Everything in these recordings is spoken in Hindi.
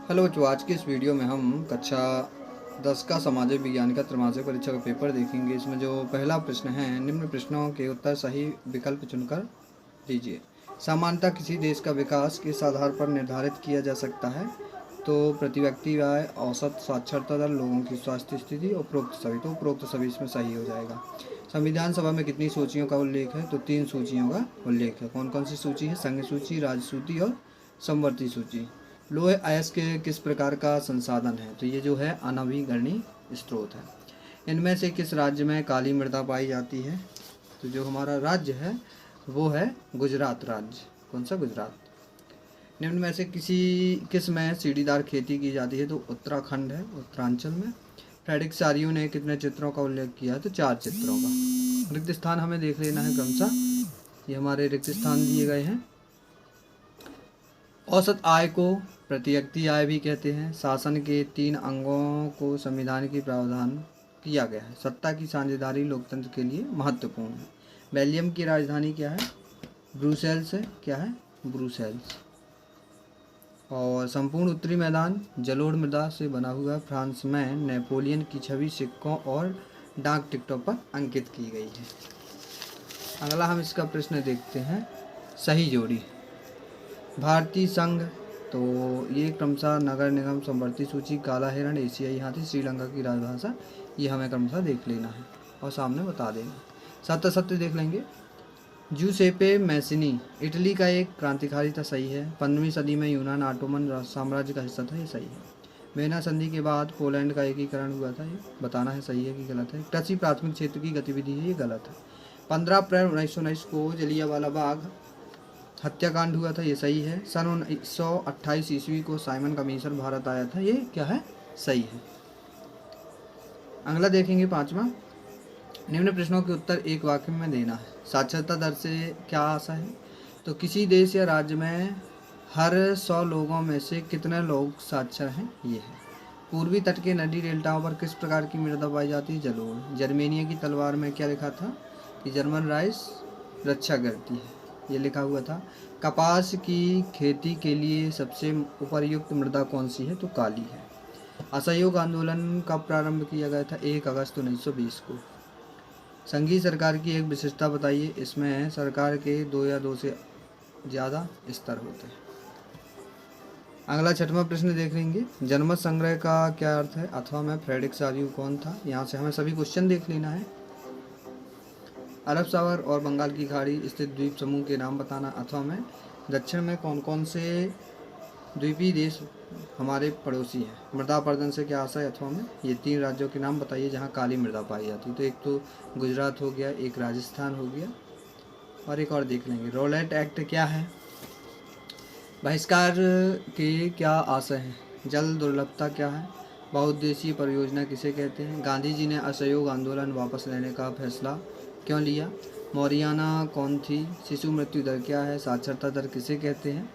हेलो बच्चों, आज की इस वीडियो में हम कक्षा 10 का सामाजिक विज्ञान का त्रैमासिक परीक्षा का पेपर देखेंगे। इसमें जो पहला प्रश्न है, निम्न प्रश्नों के उत्तर सही विकल्प चुनकर दीजिए। सामान्यतः किसी देश का विकास किस आधार पर निर्धारित किया जा सकता है? तो प्रति व्यक्ति आय, औसत साक्षरता दर, लोगों की स्वास्थ्य स्थिति, उपरोक्त सभी। तो उपरोक्त सभी इसमें सही हो जाएगा। संविधान सभा में कितनी सूचियों का उल्लेख है? तो 3 सूचियों का उल्लेख है। कौन कौन सी सूची है? संघ सूची, राज्य सूची और समवर्ती सूची। लोहे अयस्क के किस प्रकार का संसाधन है? तो ये जो है अनवीकरणीय स्रोत है। इनमें से किस राज्य में काली मृदा पाई जाती है? तो जो हमारा राज्य है वो है गुजरात राज्य। कौन सा? गुजरात। निम्न में से किस में सीढ़ीदार खेती की जाती है? तो उत्तराखंड है, उत्तरांचल में। फ्रेडरिक चारियो ने कितने चित्रों का उल्लेख किया है? तो 4 चित्रों का। रिक्त स्थान हमें देख लेना है क्रमशः। ये हमारे रिक्त स्थान दिए गए हैं। औसत आय को प्रति व्यक्ति आय भी कहते हैं। शासन के 3 अंगों को संविधान की प्रावधान किया गया है। सत्ता की साझेदारी लोकतंत्र के लिए महत्वपूर्ण है। बेल्जियम की राजधानी क्या है? ब्रुसेल्स है। क्या है? ब्रुसेल्स। और संपूर्ण उत्तरी मैदान जलोढ़ मृदा से बना हुआ है। फ्रांस में नेपोलियन की छवि सिक्कों और डाक टिकटों पर अंकित की गई है। अगला हम इसका प्रश्न देखते हैं, सही जोड़ी। भारतीय संघ, तो ये क्रमशः नगर निगम, समवर्ती सूची, काला हिरण, एशियाई हाथी, श्रीलंका की राजभाषा, ये हमें क्रमशः देख लेना है और सामने बता देंगे। सत्य सत्य देख लेंगे। जूसेपे मैसिनी इटली का एक क्रांतिकारी था, सही है। 15वीं सदी में यूनान ऑटोमन साम्राज्य का हिस्सा था, ये सही है। वेना संधि के बाद पोलैंड का एकीकरण हुआ था, ये बताना है सही है कि गलत है। कृषि प्राथमिक क्षेत्र की गतिविधि है, ये गलत है। 15 अप्रैल 1919 को जलियांवाला बाग हत्याकांड हुआ था, ये सही है। सन 1928 ईस्वी को साइमन कमीशन भारत आया था, ये क्या है? सही है। अगला देखेंगे 5वां। निम्न प्रश्नों के उत्तर एक वाक्य में देना है। साक्षरता दर से क्या आशा है? तो किसी देश या राज्य में हर 100 लोगों में से कितने लोग साक्षर हैं, ये है। पूर्वी तट के नदी डेल्टाओं पर किस प्रकार की मृदा पाई जाती है? जलोढ़। जर्मेनिया की तलवार में क्या लिखा था? कि जर्मन राइस रक्षा करती है, ये लिखा हुआ था। कपास की खेती के लिए सबसे उपयुक्त मृदा कौन सी है? तो काली है। असहयोग आंदोलन कब प्रारंभ किया गया था? 1 अगस्त 1920 को। संघीय सरकार की एक विशेषता बताइए। इसमें सरकार के 2 या 2 से ज़्यादा स्तर होते हैं। अगला 6वां प्रश्न देख लेंगे। जनमत संग्रह का क्या अर्थ है? अथवा में फ्रेडरिक चारियो कौन था? यहाँ से हमें सभी क्वेश्चन देख लेना है। अरब सागर और बंगाल की खाड़ी स्थित द्वीप समूह के नाम बताना। अथवा में दक्षिण में कौन कौन से द्वीपीय देश हमारे पड़ोसी हैं? मृदा अपरदन से क्या आशा है? अथवा में ये 3 राज्यों के नाम बताइए जहां काली मृदा पाई जाती है। तो एक तो गुजरात हो गया, एक राजस्थान हो गया, और एक और देख लेंगे। रॉलेट एक्ट क्या है? बहिष्कार के क्या आशय हैं? जल दुर्लभता क्या है? बहुउद्देशीय परियोजना किसे कहते हैं? गांधी जी ने असहयोग आंदोलन वापस लेने का फैसला क्यों लिया? मौरियाना कौन थी? शिशु मृत्यु दर क्या है? साक्षरता दर किसे कहते हैं?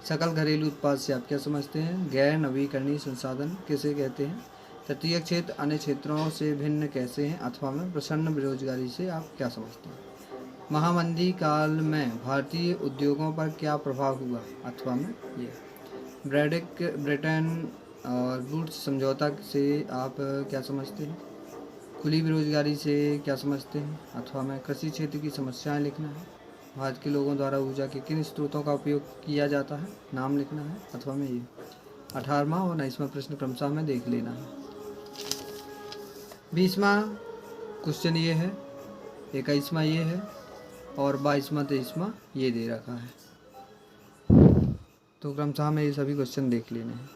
सकल घरेलू उत्पाद से आप क्या समझते हैं? गैर नवीकरणीय संसाधन किसे कहते हैं? तटीय क्षेत्र अन्य क्षेत्रों से भिन्न कैसे हैं? अथवा में प्रसन्न बेरोजगारी से आप क्या समझते हैं? महामंदी काल में भारतीय उद्योगों पर क्या प्रभाव हुआ? अथवा में ये ब्रिटेन और वुड्स समझौता से आप क्या समझते हैं? खुली बेरोजगारी से क्या समझते हैं? अथवा में कृषि क्षेत्र की समस्याएं लिखना है। भारत के लोगों द्वारा ऊर्जा के किन स्रोतों का उपयोग किया जाता है? नाम लिखना है। अथवा में ये 18वां और 19वां प्रश्न क्रमशः में देख लेना है। 20वां क्वेश्चन ये है, 21वां ये है, और 22वां 23वां ये दे रखा है। तो क्रमशः में ये सभी क्वेश्चन देख लेने हैं।